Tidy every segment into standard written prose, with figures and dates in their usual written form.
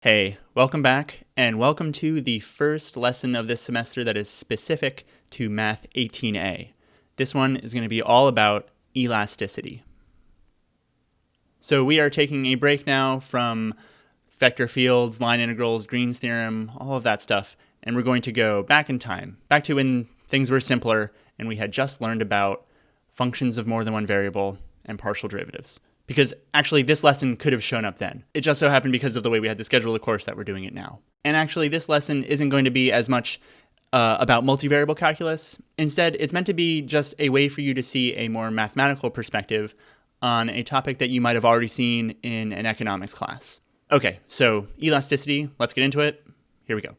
Hey, welcome back, and welcome to the first lesson of this semester that is specific to Math 18A. This one is going to be all about elasticity. So we are taking a break now from vector fields, line integrals, Green's theorem, all of that stuff, and we're going to go back in time, back to when things were simpler and we had just learned about functions of more than one variable and partial derivatives. Because actually this lesson could have shown up then. It just so happened because of the way we had to schedule the course that we're doing it now. And actually this lesson isn't going to be as much about multivariable calculus. Instead, it's meant to be just a way for you to see a more mathematical perspective on a topic that you might have already seen in an economics class. Okay, so elasticity, let's get into it. Here we go.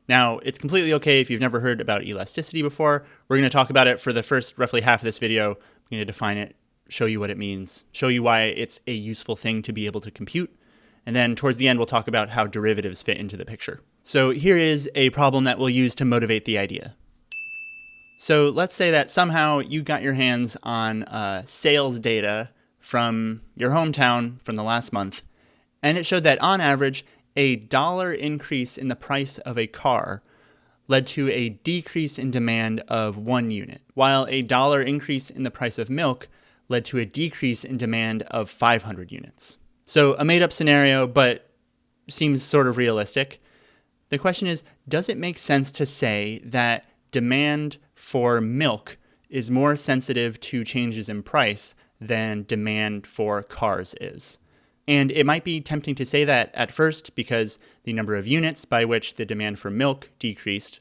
Now, it's completely okay if you've never heard about elasticity before. We're going to talk about it for the first roughly half of this video. I'm going to define it, show you what it means, show you why it's a useful thing to be able to compute, and then towards the end we'll talk about how derivatives fit into the picture. So here is a problem that we'll use to motivate the idea. So let's say that somehow you got your hands on sales data from your hometown from the last month, and it showed that on average a $1 increase in the price of a car led to a decrease in demand of 1 unit, while a $1 increase in the price of milk led to a decrease in demand of 500 units. So a made-up scenario, but seems sort of realistic. The question is, does it make sense to say that demand for milk is more sensitive to changes in price than demand for cars is? And it might be tempting to say that at first because the number of units by which the demand for milk decreased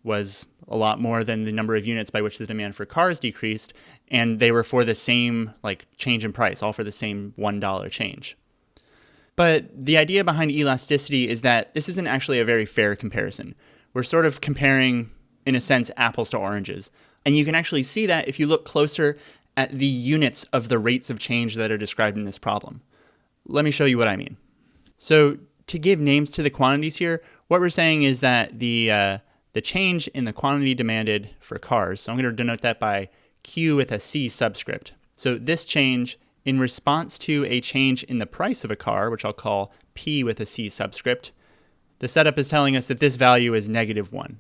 was a lot more than the number of units by which the demand for cars decreased, and they were for the same change in price, all for the same $1 change. But the idea behind elasticity is that this isn't actually a very fair comparison. We're sort of comparing, in a sense, apples to oranges. And you can actually see that if you look closer at the units of the rates of change that are described in this problem. Let me show you what I mean. So to give names to the quantities here, what we're saying is that the change in the quantity demanded for cars, so I'm going to denote that by Q with a C subscript. So this change in response to a change in the price of a car, which I'll call P with a C subscript, the setup is telling us that this value is -1.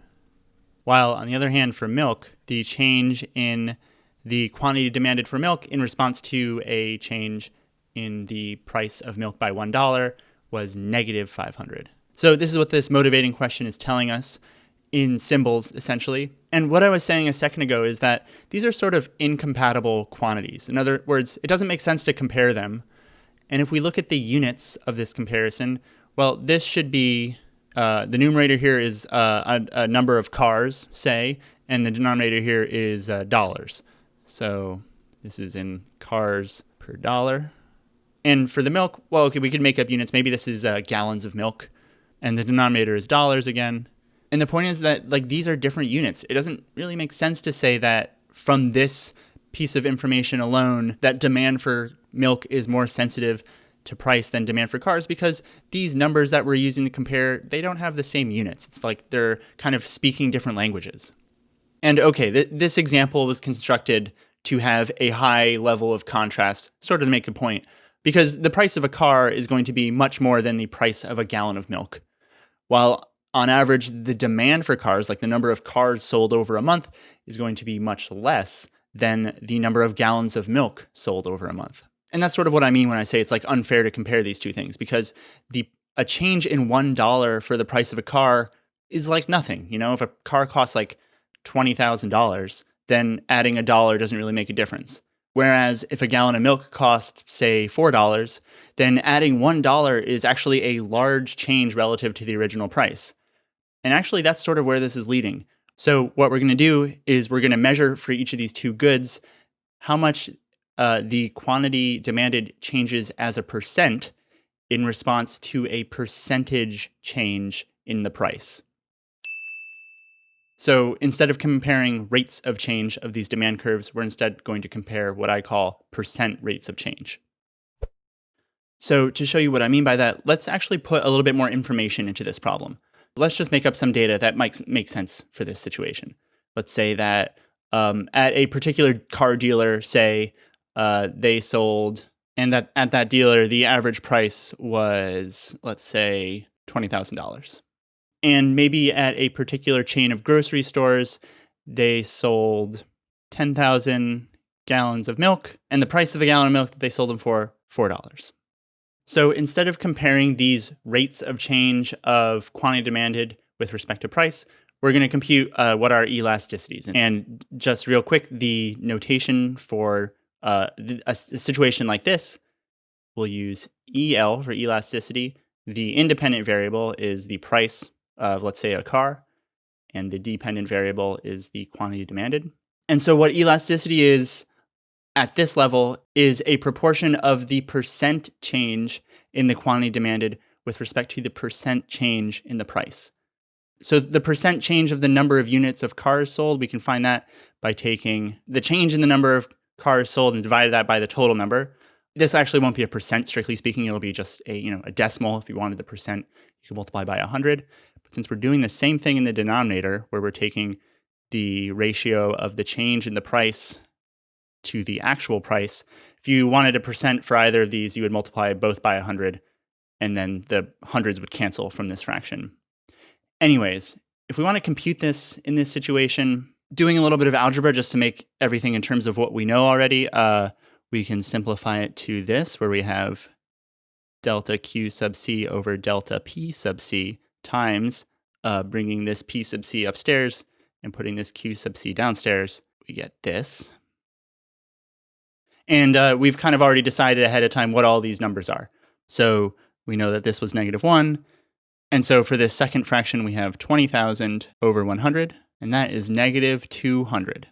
While on the other hand for milk, the change in the quantity demanded for milk in response to a change in the price of milk by $1 was -500. So this is what this motivating question is telling us in symbols, essentially. And what I was saying a second ago is that these are sort of incompatible quantities. In other words, it doesn't make sense to compare them. And if we look at the units of this comparison, well, this should be, the numerator here is a number of cars, say, and the denominator here is dollars. So this is in cars per dollar. And for the milk, well, okay, we could make up units. Maybe this is gallons of milk, and the denominator is dollars again. And the point is that these are different units. It doesn't really make sense to say that from this piece of information alone that demand for milk is more sensitive to price than demand for cars, because these numbers that we're using to compare, they don't have the same units. It's like they're kind of speaking different languages. And okay, this example was constructed to have a high level of contrast, sort of to make a point, because the price of a car is going to be much more than the price of a gallon of milk. While on average, the demand for cars, like the number of cars sold over a month, is going to be much less than the number of gallons of milk sold over a month. And that's sort of what I mean when I say it's unfair to compare these two things, because a change in $1 for the price of a car is like nothing. If a car costs $20,000, then adding $1 doesn't really make a difference. Whereas if a gallon of milk costs, say, $4, then adding $1 is actually a large change relative to the original price. And actually, that's sort of where this is leading. So what we're going to do is we're going to measure for each of these two goods how much the quantity demanded changes as a percent in response to a percentage change in the price. So instead of comparing rates of change of these demand curves, we're instead going to compare what I call percent rates of change. So to show you what I mean by that, let's actually put a little bit more information into this problem. Let's just make up some data that might make sense for this situation. Let's say that at a particular car dealer, say they sold And that at that dealer, the average price was, let's say, $20,000. And maybe at a particular chain of grocery stores, they sold 10,000 gallons of milk, and the price of a gallon of milk that they sold them for, $4. So instead of comparing these rates of change of quantity demanded with respect to price, we're going to compute what are elasticities. And just real quick, the notation for a situation like this, we'll use EL for elasticity. The independent variable is the price of, let's say, a car, and the dependent variable is the quantity demanded. And so what elasticity is at this level is a proportion of the percent change in the quantity demanded with respect to the percent change in the price. So the percent change of the number of units of cars sold, we can find that by taking the change in the number of cars sold and divided that by the total number. This actually won't be a percent, strictly speaking. It'll be just a decimal. If you wanted the percent, you can multiply by 100. But since we're doing the same thing in the denominator, where we're taking the ratio of the change in the price to the actual price, if you wanted a percent for either of these, you would multiply both by 100, and then the hundreds would cancel from this fraction. Anyways, if we want to compute this in this situation, doing a little bit of algebra just to make everything in terms of what we know already, we can simplify it to this, where we have delta Q sub C over delta P sub C times bringing this P sub C upstairs and putting this Q sub C downstairs. We get this. And we've kind of already decided ahead of time what all these numbers are. So we know that this was -1. And so for this second fraction, we have 20,000 over 100, and that is -200.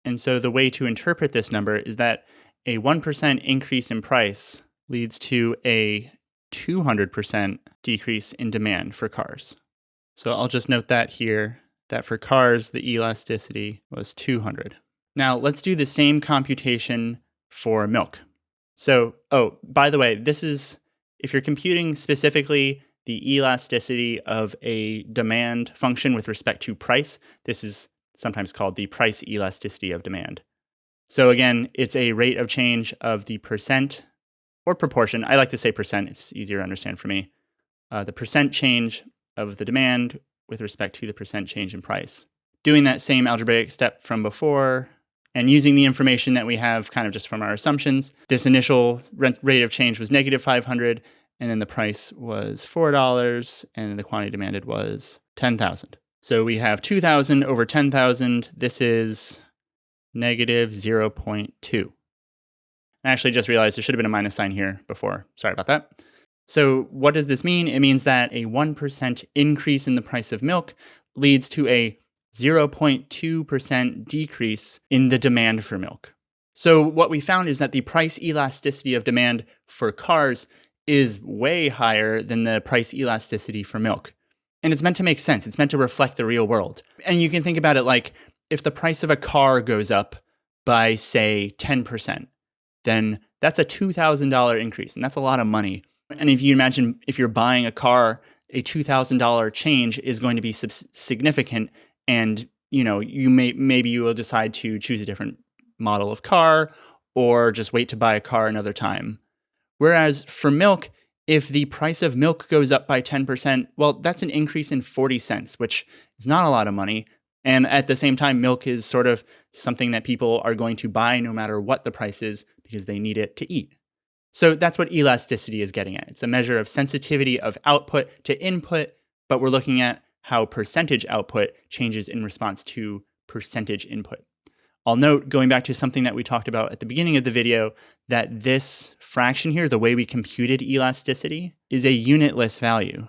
And so the way to interpret this number is that a 1% increase in price leads to a 200% decrease in demand for cars. So I'll just note that here, that for cars, the elasticity was 200. Now let's do the same computation for milk. So, by the way, this is, if you're computing specifically the elasticity of a demand function with respect to price, this is sometimes called the price elasticity of demand. So again, it's a rate of change of the percent or proportion. I like to say percent, it's easier to understand for me. The percent change of the demand with respect to the percent change in price. Doing that same algebraic step from before and using the information that we have kind of just from our assumptions, this initial rate of change was -500, and then the price was $4, and the quantity demanded was 10,000. So we have 2,000 over 10,000. This is -0.2. I actually just realized there should have been a minus sign here before. Sorry about that. So what does this mean? It means that a 1% increase in the price of milk leads to a 0.2% decrease in the demand for milk. So what we found is that the price elasticity of demand for cars is way higher than the price elasticity for milk. And it's meant to make sense. It's meant to reflect the real world. And you can think about it like, if the price of a car goes up by, say, 10%, then that's a $2,000 increase, and that's a lot of money. And if you imagine if you're buying a car, a $2,000 change is going to be significant, and maybe you will decide to choose a different model of car or just wait to buy a car another time. Whereas for milk, if the price of milk goes up by 10%, well, that's an increase in 40 cents, which is not a lot of money. And at the same time, milk is sort of something that people are going to buy no matter what the price is because they need it to eat. So that's what elasticity is getting at. It's a measure of sensitivity of output to input, but we're looking at how percentage output changes in response to percentage input. I'll note, going back to something that we talked about at the beginning of the video, that this fraction here, the way we computed elasticity, is a unitless value.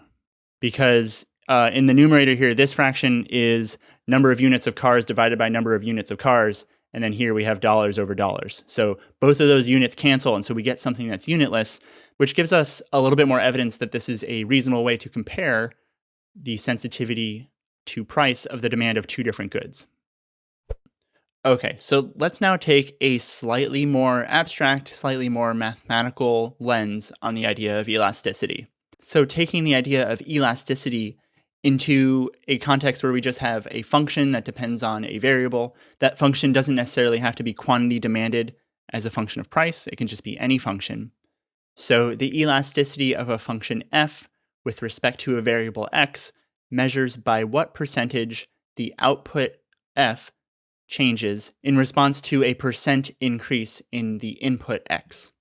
Because in the numerator here, this fraction is number of units of cars divided by number of units of cars, and then here we have dollars over dollars. So both of those units cancel, and so we get something that's unitless, which gives us a little bit more evidence that this is a reasonable way to compare the sensitivity to price of the demand of two different goods. Okay, so let's now take a slightly more abstract, slightly more mathematical lens on the idea of elasticity. So taking the idea of elasticity into a context where we just have a function that depends on a variable, that function doesn't necessarily have to be quantity demanded as a function of price. It can just be any function. So the elasticity of a function f with respect to a variable x measures by what percentage the output f changes in response to a percent increase in the input x.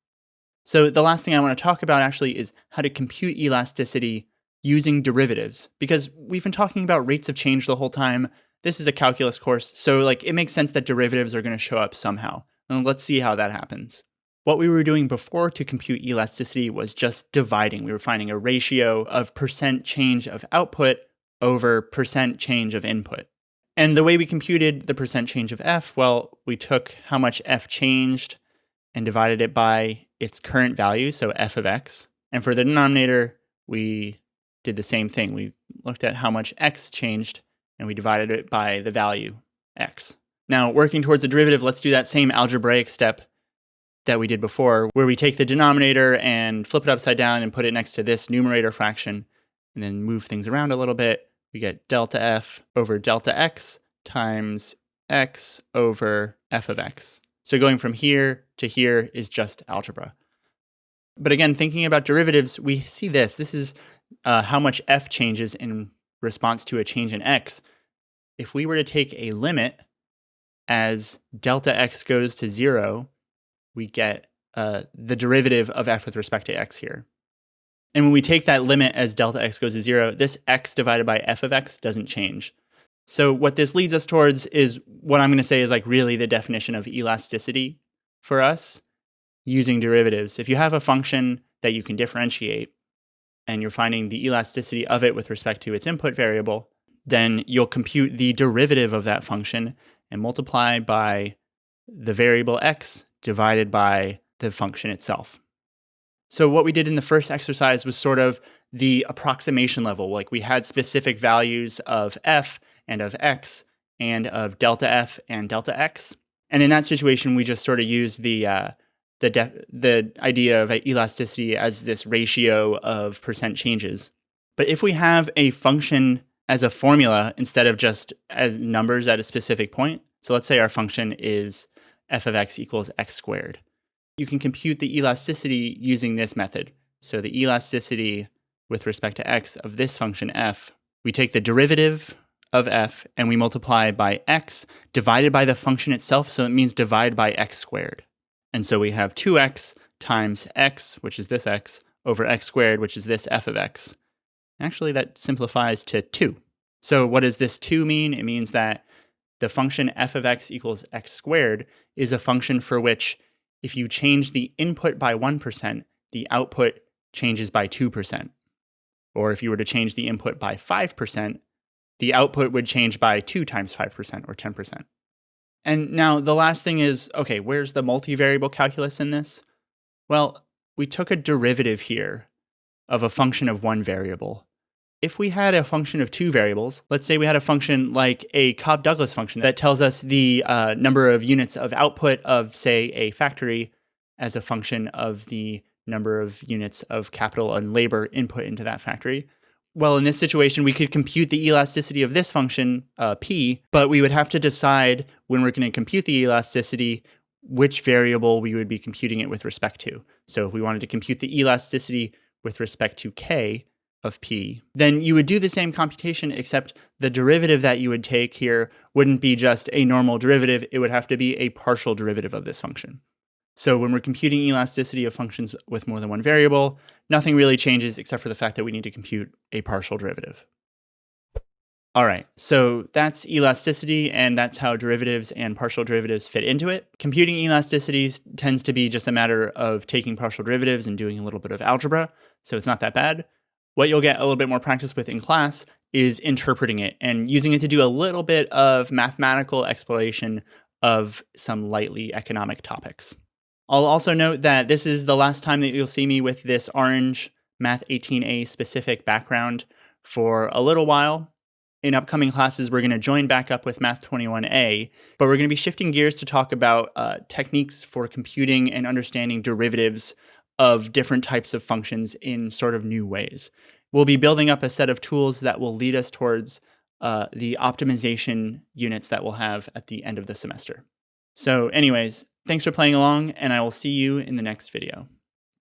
So the last thing I want to talk about actually is how to compute elasticity using derivatives, because we've been talking about rates of change the whole time. This is a calculus course, so it makes sense that derivatives are going to show up somehow. And let's see how that happens. What we were doing before to compute elasticity was just dividing. We were finding a ratio of percent change of output over percent change of input. And the way we computed the percent change of f, well, we took how much f changed and divided it by its current value, so f of x. And for the denominator, we did the same thing. We looked at how much x changed, and we divided it by the value x. Now, working towards a derivative, let's do that same algebraic step that we did before, where we take the denominator and flip it upside down and put it next to this numerator fraction, and then move things around a little bit. We get delta f over delta x times x over f of x. So going from here to here is just algebra. But again, thinking about derivatives, we see this. This is how much f changes in response to a change in x. If we were to take a limit as delta x goes to 0, we get the derivative of f with respect to x here. And when we take that limit as delta x goes to 0, this x divided by f of x doesn't change. So what this leads us towards is what I'm going to say is really the definition of elasticity for us using derivatives. If you have a function that you can differentiate and you're finding the elasticity of it with respect to its input variable, then you'll compute the derivative of that function and multiply by the variable x divided by the function itself. So what we did in the first exercise was sort of the approximation level. We had specific values of f and of x and of delta f and delta x. And in that situation, we just sort of used the idea of elasticity as this ratio of percent changes. But if we have a function as a formula instead of just as numbers at a specific point, so let's say our function is f of x equals x squared. You can compute the elasticity using this method. So the elasticity with respect to x of this function f, we take the derivative of f and we multiply by x divided by the function itself, so it means divide by x squared. And so we have 2x times x, which is this x, over x squared, which is this f of x. Actually, that simplifies to 2. So what does this 2 mean? It means that the function f of x equals x squared is a function for which if you change the input by 1%, the output changes by 2%. Or if you were to change the input by 5%, the output would change by 2 times 5% or 10%. And now the last thing is, okay, where's the multivariable calculus in this? Well, we took a derivative here of a function of one variable. If we had a function of two variables, let's say we had a function like a Cobb-Douglas function that tells us the number of units of output of, say, a factory as a function of the number of units of capital and labor input into that factory. Well, in this situation, we could compute the elasticity of this function, p, but we would have to decide when we're going to compute the elasticity which variable we would be computing it with respect to. So if we wanted to compute the elasticity with respect to k of p, then you would do the same computation, except the derivative that you would take here wouldn't be just a normal derivative. It would have to be a partial derivative of this function. So when we're computing elasticity of functions with more than one variable, nothing really changes except for the fact that we need to compute a partial derivative. All right, so that's elasticity, and that's how derivatives and partial derivatives fit into it. Computing elasticities tends to be just a matter of taking partial derivatives and doing a little bit of algebra, so it's not that bad. What you'll get a little bit more practice with in class is interpreting it and using it to do a little bit of mathematical exploration of some lightly economic topics. I'll also note that this is the last time that you'll see me with this orange Math 18A specific background for a little while. In upcoming classes, we're going to join back up with Math 21A, but we're going to be shifting gears to talk about techniques for computing and understanding derivatives of different types of functions in sort of new ways. We'll be building up a set of tools that will lead us towards the optimization units that we'll have at the end of the semester. So anyways, thanks for playing along, and I will see you in the next video.